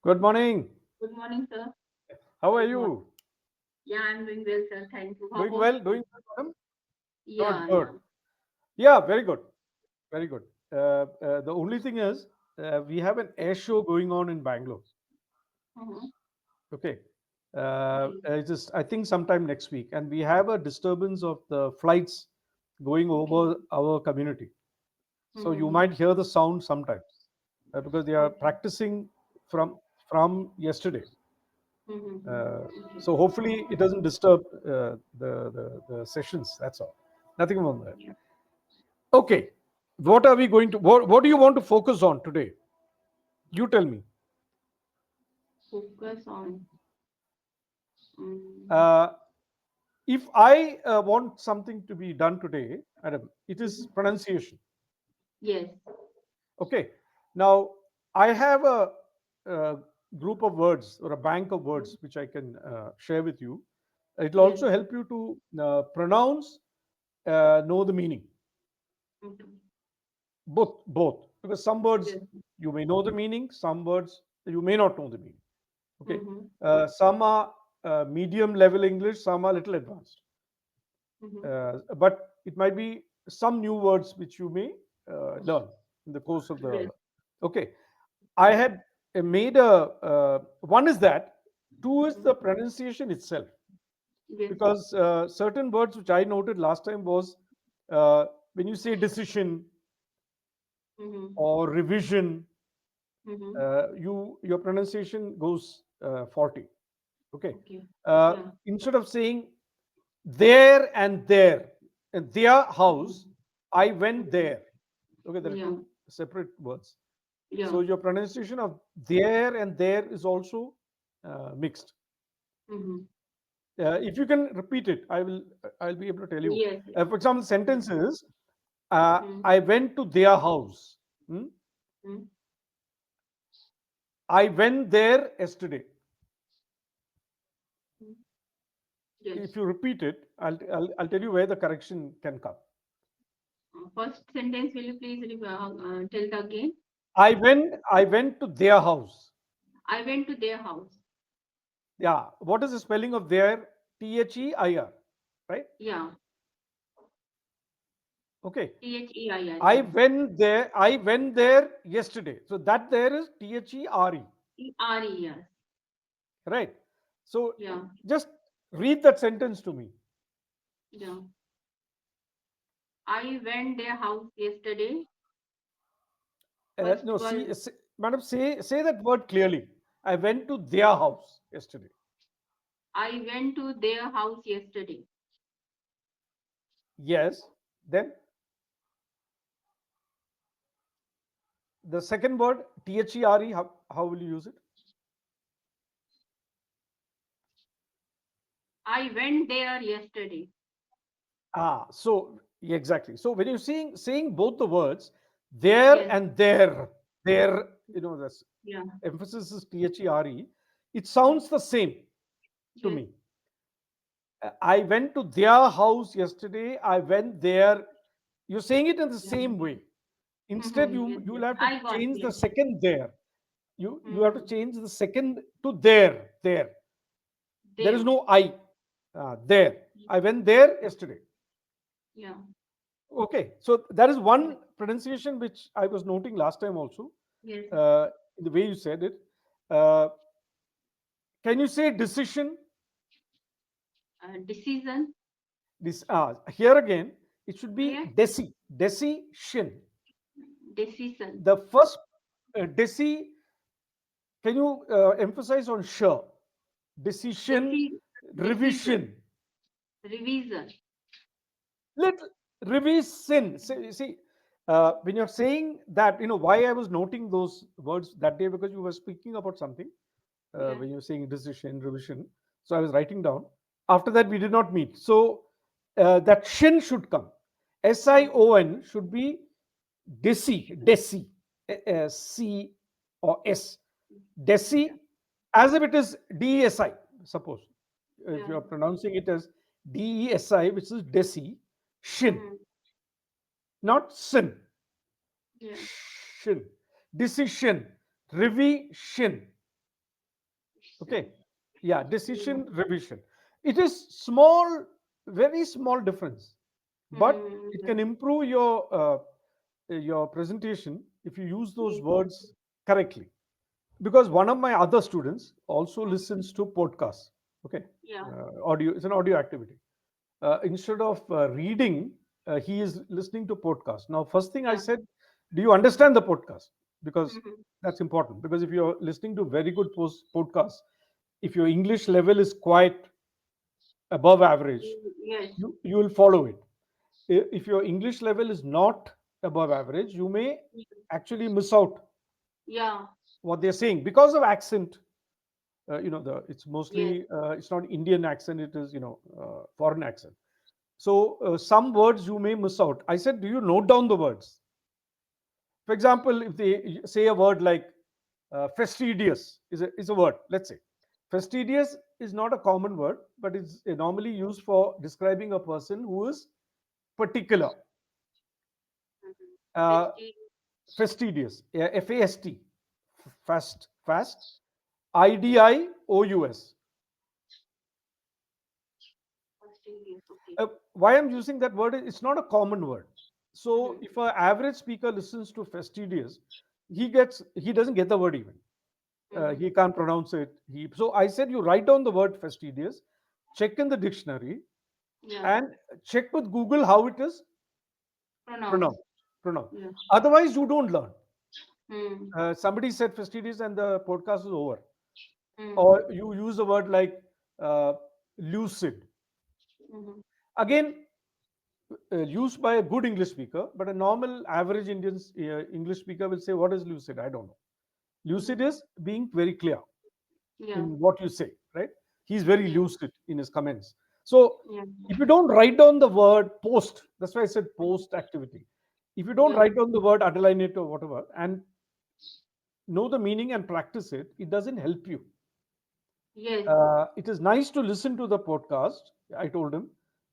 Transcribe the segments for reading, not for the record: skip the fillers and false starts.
Good morning. Good morning, sir. How are Good morning. you? Yeah, I'm doing well, sir. Thank you. How Doing about well? you? Doing well, madam? Good, Yeah, good. yeah. Yeah, very good. Very good. The only thing is, we have an air show going on in Bangalore. Uh-huh. Okay. Okay. Just I think sometime next week, and we have a disturbance of the flights going Okay. over our community. So you Mm-hmm. might hear the sound sometimes because they are Okay. practicing from from yesterday. Mm-hmm. So hopefully it doesn't disturb the sessions. That's all. Nothing more than that. Yeah. Okay. What are we going to? What do you want to focus on today? You tell me. Focus on. Um, Uh, if I want something to be done today, Adam, it is mhm. pronunciation. Yes. Okay. Now I have a group of words or a bank of Mhm. words which I can share with you. It will Yes. also help you to pronounce, know the meaning. Okay. Both, because some words Yes. you may know the meaning, some words you may not know the meaning. Okay. Mm-hmm. Some are medium level English, some are little advanced. Mm-hmm. But it might be some new words which you may learn in the course of the. Yes. Okay. I had made a one is that, two is the Mm-hmm. pronunciation itself, Yes. because certain words which I noted last time was, uh, when you say decision Mm-hmm. or revision, Mm-hmm. your pronunciation goes faulty. Okay. Okay. uh, Yeah. Instead of saying there and their house, Mm-hmm. I went Okay. there. Okay, there are Yeah. two separate words. Yeah. So your pronunciation of there and there is also mixed. Mm-hmm. If you can repeat it, I'll be able to tell you. Yes. Yes. For example, Yes. sentences. Mm-hmm. I went to their house. Hmm? Mm-hmm. I went there yesterday. Yes. If you repeat it, I'll tell you where the correction can come. First sentence, will you please tell it again? I went to their house. I went to their house. Yeah. What is the spelling of their? Their, right? Yeah. Okay. Their. I Yeah. went there. I went there yesterday. So that there is there, Yes. right? So Yeah. just read that sentence to me. Yeah. I went their house yesterday. First No, was madam, say that word clearly. I went to their house yesterday. I went to their house yesterday. Yes. Then the second word, there, how will you use it? I went there yesterday. So exactly. So when you're saying both the words, there Yes. and there, this Yeah. emphasis is there. It Yes. sounds the same to Yes. me. I went to their house yesterday. I went there. You're saying it in the Yeah. same way. Instead, Mm-hmm. you Yes. you will Yes. have to I got. change the Yes. second there. You have to Mm-hmm. change the second to there. There. There is There. no I. There. I went there yesterday. Yeah. Okay, so that is Yes. one pronunciation which I was noting last time also, Yes. in the way you said it. Uh, can you say decision? Decision. This here again, it should be Yes. decision. Decision. The first deci. Can you emphasize on sure? Decision, Decision. revision. Revision. Little revision. See, when you're saying that, why I was noting those words that day, because you were speaking about something, Yeah. when you're saying decision, revision. So I was writing down. After that, we did not meet. So that shin should come. Okay. Sion should be deci, C or S. Okay. Deci, as if it is DESI, suppose. If Yeah. you're pronouncing it as DESI, which is deci, shin, Mm-hmm. not sin. Yeah. Shin. Decision, revision. Okay. Yeah, decision Mm, revision. It is small, very small difference, but it mm, can improve your presentation if you use those yes, words correctly. Because one of my other students also mm, listens to podcasts. Okay, yeah, audio. It's an audio activity. Instead of reading, he is listening to podcast. Now, first thing I yeah, said, do you understand the podcast? Because mm-hmm. that's important. Because if you're listening to very good podcasts, if your English level is quite above average, Yes, you will follow it. If your English level is not above average, you may actually miss out yeah, what they're saying because of accent. The it's yes, mostly it's not Indian accent, it is foreign accent. So some words you may miss out. I said, do you note down the words? For example, if they say a word like fastidious is a word, let's say. Fastidious is not a common word, but it's normally used for describing a person who is particular. mm-hmm. Uh, Festi, fastidious, F-A-S-T, fast, IDIOUS. fastidious, okay. Why I'm using that word is it's not a common word. So Mm-hmm. if an average speaker listens to fastidious, he doesn't get the word even. Mm-hmm. He can't pronounce it. So I said you write down the word fastidious, check in the dictionary, Yeah, and check with Google how it is pronounce, pronounced. Pronounced. yeah, Otherwise, you don't learn. mm, Somebody said fastidious, and the podcast is over. mm, Or you use a word like uh, lucid. mm-hmm. Again, used by a good English speaker, but a normal average Indian English speaker will say, "What is lucid? I don't know." Lucid Mm-hmm. is being very clear Yeah, in what you say, right? He's very yeah, lucid in his comments. So yeah, if you don't write down the word post, that's why I said post activity. If you don't yeah, write down the word, underline it or whatever, and know the meaning and practice it, it doesn't help you. yes, It is nice to listen to the podcast, I told him,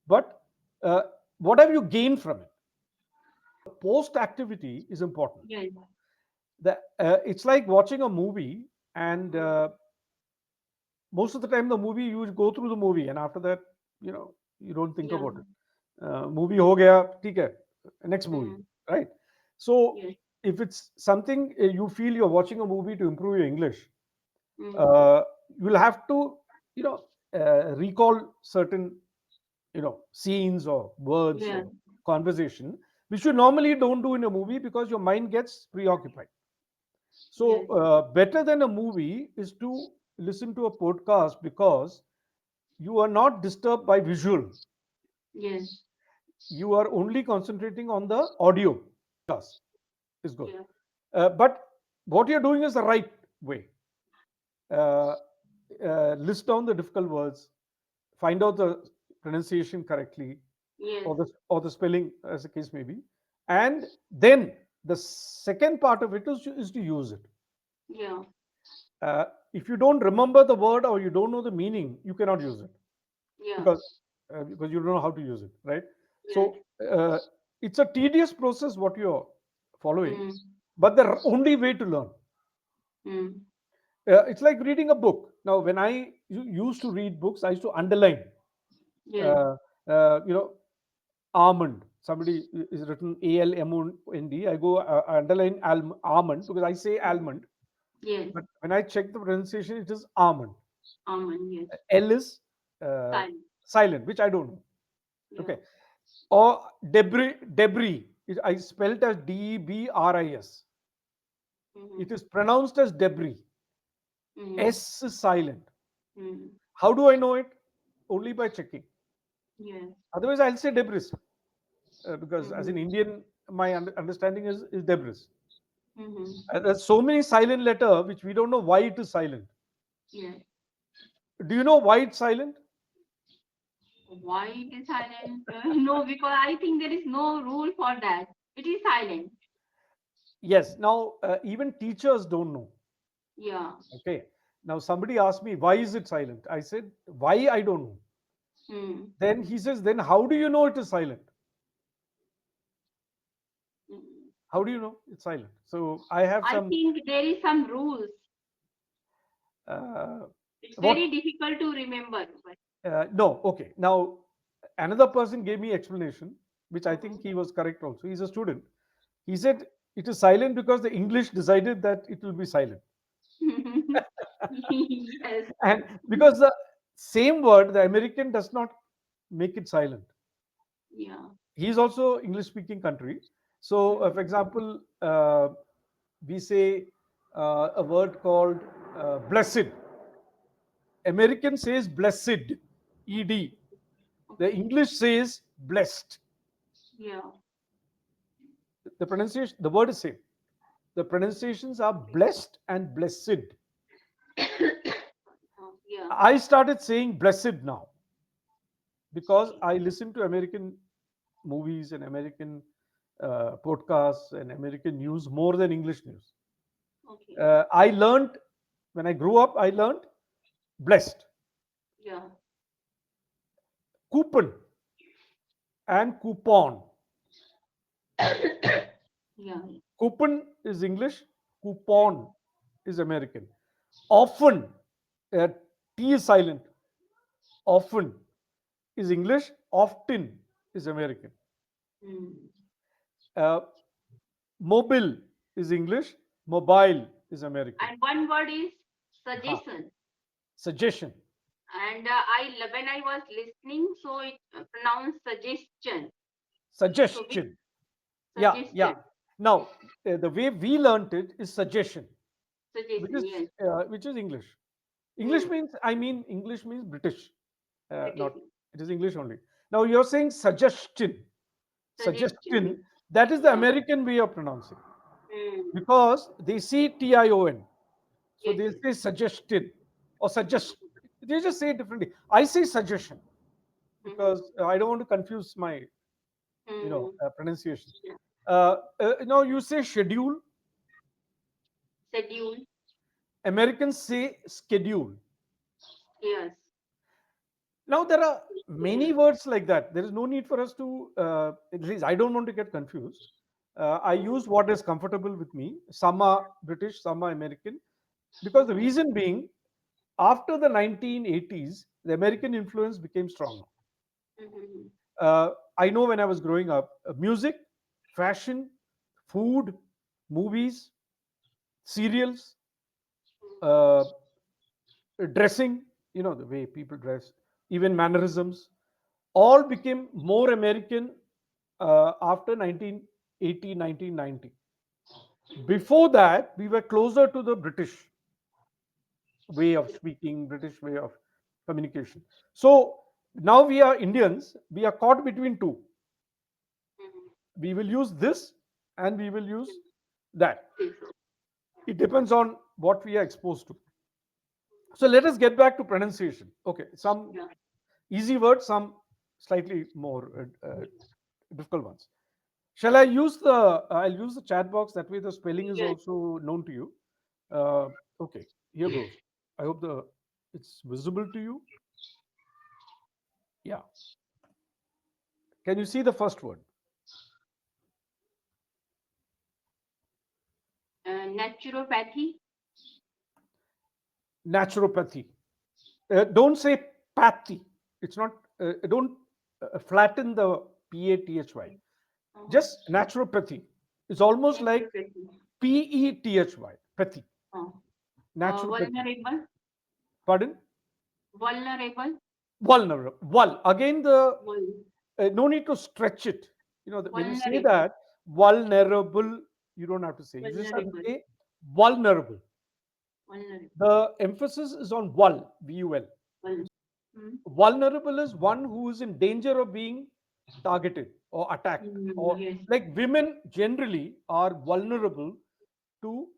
but uh, what have you gained from it? Post activity is important. yes, It's like watching a movie, and mm, most of the time the movie you go through the movie, and after that you don't think yeah, about it. Movie ho gaya, theek hai, next movie, mm, right? So yes, if it's something you feel you're watching a movie to improve your English, mm, uh, you'll have to you know recall certain scenes or words yeah, or conversation which you normally don't do in a movie because your mind gets preoccupied. So yes, better than a movie is to listen to a podcast because you are not disturbed by visual. yes, You are only concentrating on the audio. Podcast is good. yeah, But what you're doing is the right way. Uh, list down the difficult words, find out the pronunciation correctly, yes, or the spelling, as the case may be, and then the second part of it is to use it. yeah, Uh, if you don't remember the word or you don't know the meaning, you cannot use it yeah, because you don't know how to use it, right? yes, So it's a tedious process what you're following, mm, but the only way to learn. mm, It's like reading a book. Now, when I used to read books, I used to underline. yes, Uh, you know, almond. Somebody is written ALMOND. I go underline almond because I say mm, almond, yes, but when I check the pronunciation, it is almond. almond, yes, L is uh, silent, silent, which I don't know. yeah, Okay. Or debris. I spelled as DEBRIS. mm-hmm. It is pronounced as debris. Mm, S is silent. mm, How do I know it? Only by checking. yes, Otherwise, I'll say debris because as an mm-hmm. Indian, my understanding is debris. Mm-hmm. There's so many silent letter which we don't know why it is silent. Yes. Do you know why it's silent? Why it is silent? No, because I think there is no rule for that. It is silent. Yes. Now, even teachers don't know. Yeah. Okay. Now, somebody asked me, why is it silent? I said, why? I don't know. Mm. Then he says, then how do you know it is silent? Mm. How do you know it's silent? So I have I some. think there is some rules. Uh, It's What? very difficult to remember. But No. Okay. Now, another person gave me explanation, which I think Mhm. he was correct also. He's a student. He said it is silent because the English decided that it will be silent. Yes. And because the same word, the American does not make it silent. Yeah. He is also English speaking country. So, for Mhm. example, we say a word called blessed. American says blessed, ed. The Okay. English says blessed. Yeah. The pronunciation, the word is same. The pronunciations are blessed and blessed. Yeah. I started saying blessed now because Okay. I listen to American movies and American podcasts and American news more than English news. Okay. I learned when I grew up. I learned blessed, Yeah. coupon, and coupon. Yeah. Coupon is English, coupon Mm. is American. Often, uh, T is silent. Often is English, often is American. Mm. Uh, Mobile is English, mobile is American. And one word is Huh. suggestion. Suggestion, And when I was listening, so it pronounced suggestion. So which suggestion. Yeah, yeah. suggestion? Now, the way we learnt it is suggestion, Suggestion. Yes. which is English. English Mm. means, I mean, English means British, not, British. it is English only. Now, you're saying suggestion. Suggestion. Suggestion, that is the Yeah. American way of pronouncing Mm. because they see Tion. So Yes. they Yes. say suggested or suggest. They just say it differently. I say suggestion Mm-hmm. because I don't want to confuse my, Mm. pronunciation. Yeah. Now you say schedule. Schedule. Americans say schedule. Yes. Now there are many words like that. There is no need for us to. At least I don't want to get confused. I use what is comfortable with me. Some are British, some are American. Because the Mm-hmm. reason being, after the 1980s, the American influence became stronger. Mm-hmm. I know when I was growing up, music, fashion, food, movies, serials, uh, dressing, the way people dress, even mannerisms, all became more American after 1980, 1990. Before that, we were closer to the British way of speaking, British way of communication. So now we are Indians, we are caught between two. Mm-hmm. We will use this and we will use that. Yes. It depends on what we are exposed to. So let us get back to pronunciation. Okay, some Yeah. easy words, some slightly more difficult ones. Shall I use the? I'll use the chat box. That way, the spelling is Yes. also known to you. Uh, okay, here goes. I hope the it's visible to you. Yeah. Can you see the first word? Naturopathy. Naturopathy. Don't say pathy. It's not. Don't flatten the pathy. Uh-huh. Just naturopathy. It's almost like Naturopathy. pethy. Pathy. Uh, Naturopathy. vulnerable. Pardon? Vulnerable. Vulnerable. Again, the Vul- no need to stretch it. When you say Vulnerable. that vulnerable, you don't have to say. You just have to Vulnerable. say vulnerable. Vulnerable. The emphasis is on vul. Vul- Mm. Vulnerable is one who is in danger of being targeted or attacked, Mm, or yes. like women generally are vulnerable to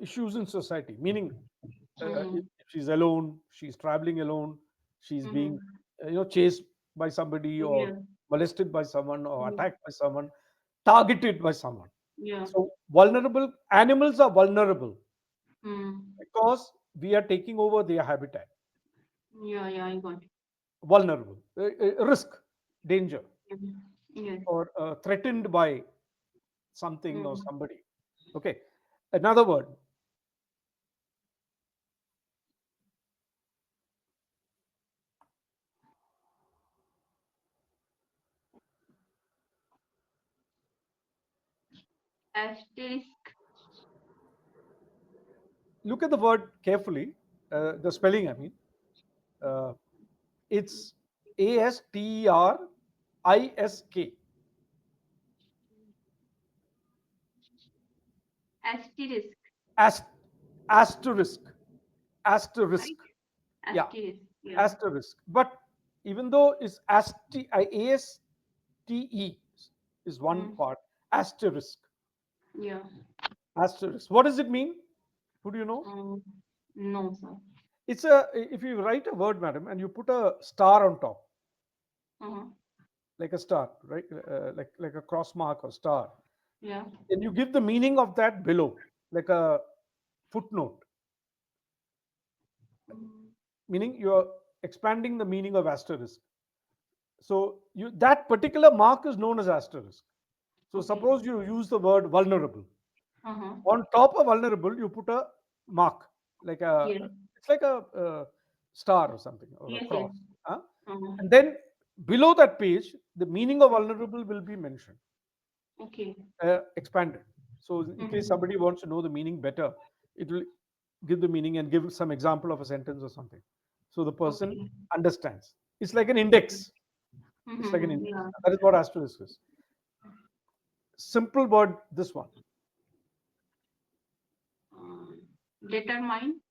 issues in society. Meaning, if Mm. she's alone, she's traveling alone, she's being Mm-hmm. chased by somebody or Yeah. molested by someone or Mm. attacked by someone, targeted by someone. Yeah. So vulnerable animals are vulnerable Mm. because we are taking over their habitat. Yeah. Yeah. I got it. Vulnerable, risk, danger, Mhm. Yes. or threatened by something or Mm. somebody. Okay, another word, Asterisk. Look at the word carefully. The spelling, I mean. Uh, it's Asterrisk. Asterisk. Ast- asterisk. Asterisk. Right? Yeah, Asterisk. Yeah. asterisk. But even though it's ASTE is one Mm. part, asterisk. Yeah. Asterisk. What does it mean? Who do you know? Um, no, sir. It's a if you write a word, madam, and you put a star on top, Uh-huh. like a star, right? Like a cross mark or star, Yeah. and you give the meaning of that below, like a footnote, Mm. meaning you're expanding the meaning of asterisk. So you that particular mark is known as asterisk. So Okay. suppose you use the word vulnerable. Uh-huh. On top of vulnerable, you put a mark, like a Yeah. it's like a star or something or a Yes, yes. cross. Huh? Uh-huh. And then below that page, the meaning of vulnerable will be mentioned, Okay. expanded. So in case Mm-hmm. somebody wants to know the meaning better, it will give the meaning and give some example of a sentence or something. So the person Okay. understands. It's like an Okay. index. It's like an Mm-hmm. index. Yeah. That is what asterisk is. Simple word, this one. Um, Determine.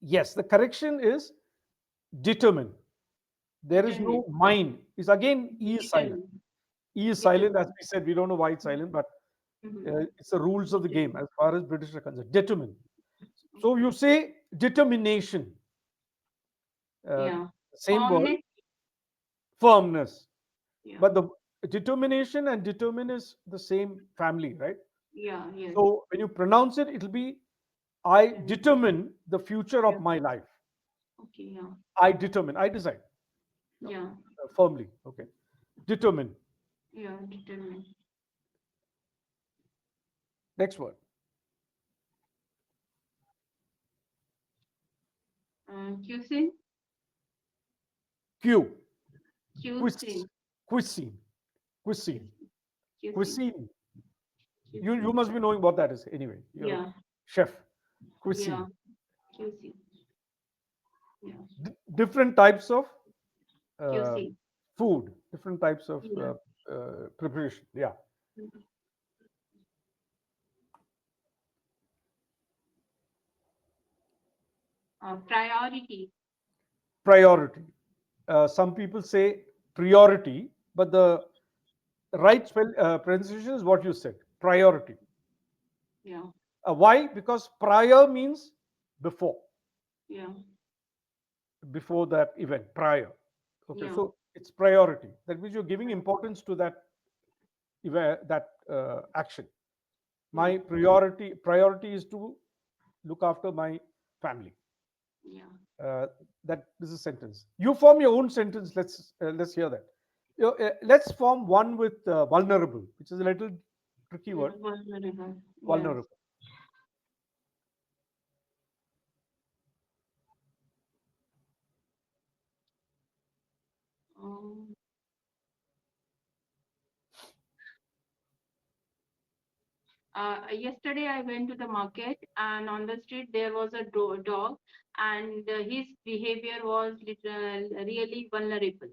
Yes, the correction is determine. There is no Determine. mine. Is again E is silent. Determine. E is silent, as Determine. we said. We don't know why it's silent, but Mm-hmm. it's the rules of the game Determine. as far as British are concerned. Determine. So Okay. you say determination, uh, Yeah. same word, Firmness. firmness. Yeah. But the determination and determine is the same family, right? Yeah. Yes. So when you pronounce it, it'll be I Determine. determine the future Yeah. of my life. Okay. Yeah. I determine. I decide. No, Yeah. firmly. Okay. Determine. Yeah. Determine. Next word. Cuisine. Q. Quiz. Cuisine. Cuisine. Cuisine. Cuisine. Cuisine. Cuisine. You Cuisine. must be knowing what that is anyway. You're a Yeah. chef. Yeah. Cuisine. Cuisine. Yeah. Different types of uh, Cuisine. food. Different types of Yeah. preparation. Yeah. Mhm. Priority. Priority. Some people say priority, but the right pronunciation is what you said. Priority. Yeah. Why? Because prior means before, Yeah. before that event, prior. Okay, Yeah. so it's priority. That means you're giving importance to that action. Yeah. My priority is to look after my family. Yeah. Uh, that is a sentence. You form your own sentence. Let's hear that. Let's form one with vulnerable, which is a little tricky word. Vulnerable. Yes. Vulnerable. Um, Yesterday I went to the market and on the street there was a dog and his behavior was really vulnerable.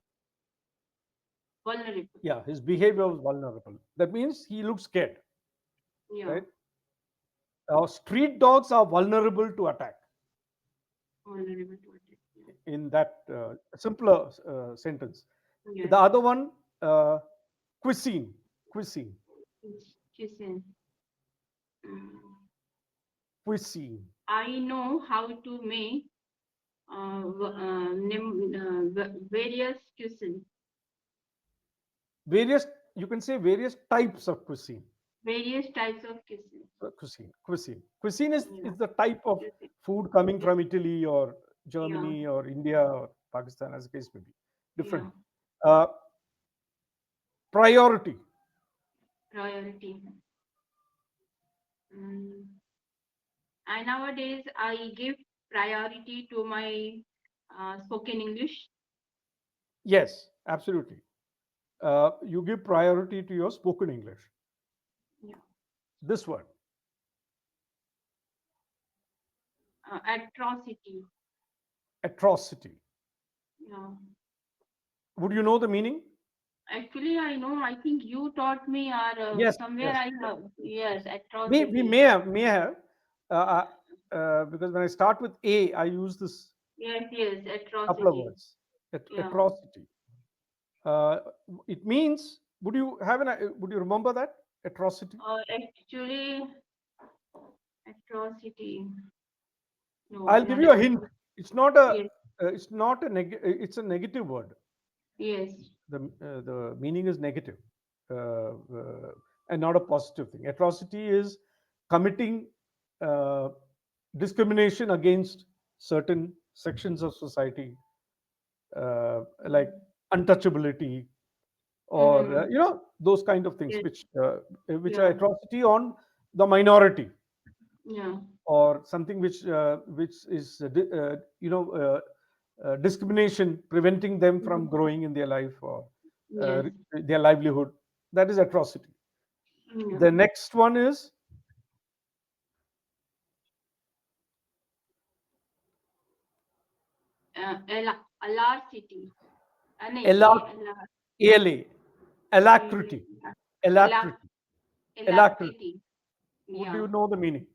Vulnerable. Yeah, his behavior was vulnerable. That means he looks scared, Yeah. right? Street dogs are vulnerable to attack. Vulnerable to attack. In that simpler sentence. Yeah. The Yes. other one, uh, cuisine. Cuisine. Cuisine. Mm. Cuisine. I know how to make various cuisine. Various, you can say various types of cuisine. Various types of cuisine. Cuisine Yeah. is the type of Cuisine. food coming Yes. from Italy or Yeah. Germany or India or Pakistan, as the case may be. Different. Yeah. Uh, priority. Priority. Mm. And nowadays, I give priority to my spoken English. Yes, absolutely. You give priority to your spoken English. Yeah. This word, Atrocity. atrocity. Yeah. Would you know the meaning? Actually, I know. I think you taught me, or Yes, somewhere yes, I yes, have. yes. Yes, We atrocity. may have, uh, because when I start with A, I use this Yes, yes, couple of atrocity. words. Yeah. Atrocity. Uh, it means. Would you have an? Would you remember that atrocity? Actually, atrocity. No, I'll I give you a don't. hint. It's not a. Yes, It's not a it's a negative word. yes. The meaning is negative, and not a positive thing. Atrocity is committing uh, discrimination against certain sections of society, like untouchability, or Mm-hmm. those kind of things, Yes, which are yeah, atrocity on the minority, yeah. or something which is discrimination preventing them from Mhm. growing in their life, or uh, Yes. their livelihood. That is atrocity. Yeah. The next one is Alarcity. नहीं, alac ala alacrity Elac alacrity alacrity. alacrity. Would Yeah. you know the meaning?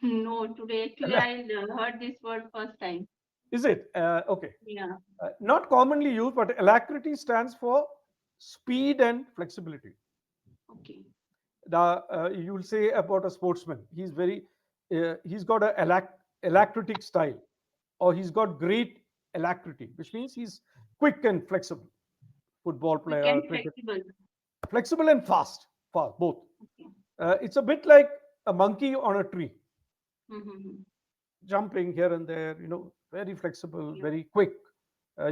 No, today actually I heard this word first time. Is it okay? Yeah. Not commonly used, but alacrity stands for speed and flexibility. Okay. You will say about a sportsman, he's got a alacritic style, or he's got great alacrity, which means he's quick and flexible. Football We player, can cricket, flexible. flexible and fast both. Okay. It's a bit like a monkey on a tree, Mm-hmm. jumping here and there, very flexible, Yeah. very quick.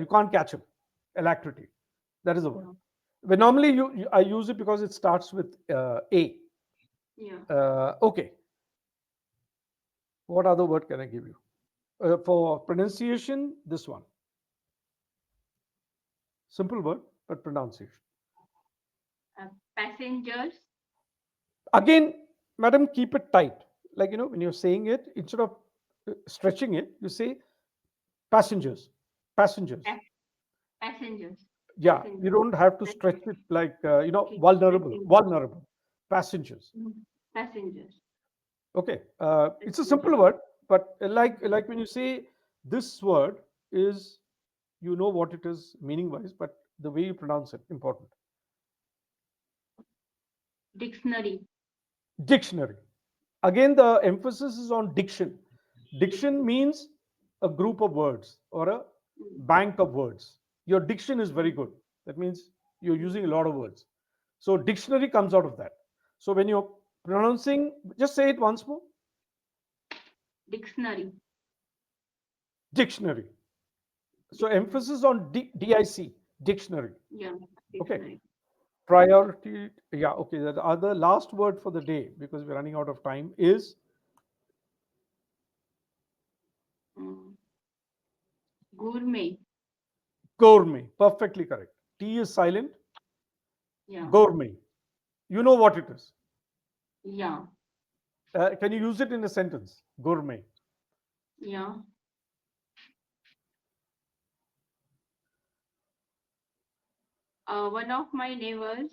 You can't catch him. Alacrity, that is the word. Yeah. But normally I use it because it starts with A. Yeah. Okay, what other word can I give you? For pronunciation, this one. Simple word, but pronunciation. Passengers. Again, madam, keep it tight. Like, when you're saying it, instead of stretching it, you say passengers. Passengers. Pa- Passengers. Yeah, you Passengers. don't have to stretch Passengers. it like, Okay. vulnerable. Passengers. Vulnerable. Passengers. Passengers. Okay. It's a simple Passengers. word, but Okay. like when you say this word is, what it is meaning wise, but the way you pronounce it, important. Dictionary. Dictionary. Again, the emphasis is on diction. Diction means a group of words or a Mm. bank of words. Your diction is very good. That means you're using a lot of words. So dictionary comes out of that. So when you're pronouncing, just say it once more. Dictionary. Dictionary. So Dictionary. emphasis on DIC, dictionary. Yeah. Okay. Dictionary. Priority. Yeah. Okay. The other last word for the day, because we're running out of time, is Mm. Gourmet. gourmet. Perfectly correct. T is silent. Yeah. Gourmet. You know what it is. Yeah. Can you use it in a sentence? Gourmet. Yeah. One of my neighbors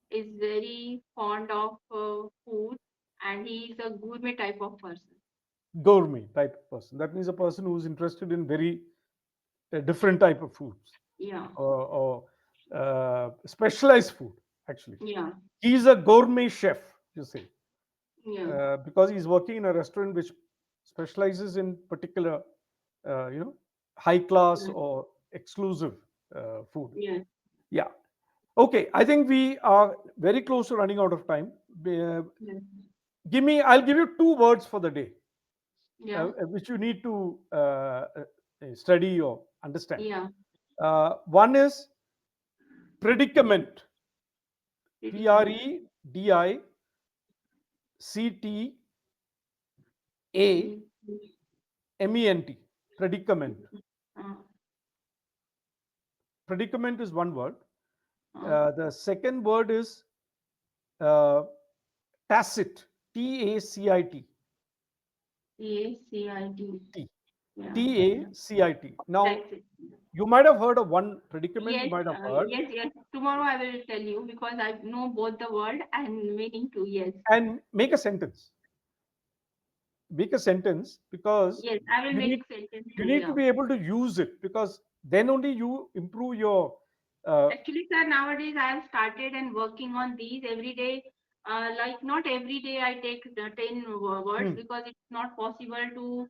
is very fond of food, and he is a gourmet type of person. Gourmet type of person. That means a person who's interested in very different type of foods, Yeah. or specialized food. Actually, Yeah. he's a gourmet chef. You say, Yeah. because he's working in a restaurant which specializes in particular, uh, you know, high class Yeah. or exclusive food. Yes. Yeah. Okay. I think we are very close to running out of time. Yes. I'll give you two words for the day, Yeah. which you need to study or understand. Yeah. One is predicament. P R Predicament. E D I C T A Mm. M E N T. Predicament. Uh, Predicament is one word. uh, The second word is uh, Tacit. T-A-C-I-T. ACID. T. Yeah, yeah. T-A-C-I-T. Now, That's it. you might have heard of one predicament, you Yes, might have heard, yes. Tomorrow I will tell you because I know both the word and meaning too. Yes, and make a sentence. Make a sentence because yes. I will you need make sentence you too. need to Yeah. be able to use it because then only you improve your uh, Actually, sir, nowadays I have started and working on these every day. Like not every day I take the 10 words hmm, because it's not possible to